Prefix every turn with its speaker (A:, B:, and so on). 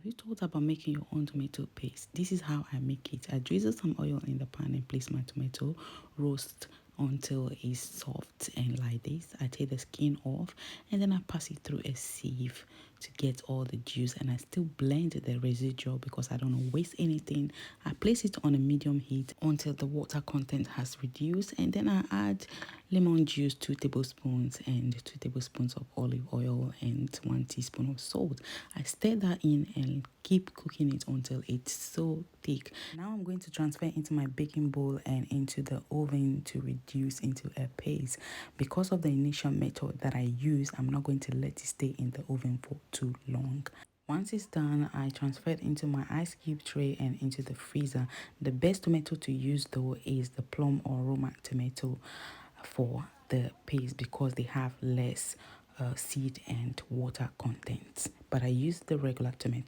A: Have you thought about making your own tomato paste? This is how I make it. I drizzle some oil in the pan and place my tomato, roast until it's soft and like this. I take the skin off and then I pass it through a sieve to get all the juice, and I still blend the residual because I don't want to waste anything. I place it on a medium heat until the water content has reduced, and then I add lemon juice, 2 tablespoons, and 2 tablespoons of olive oil and 1 teaspoon of salt. I stir that in and keep cooking it until it's so thick. Now I'm going to transfer into my baking bowl and into the oven to reduce into a paste. Because of the initial method that I use, I'm not going to let it stay in the oven for too long. Once it's done, I transfer it into my ice cube tray and into the freezer. The best tomato to use though is the plum or romac tomato for the paste because they have less seed and water content. But I use the regular tomato.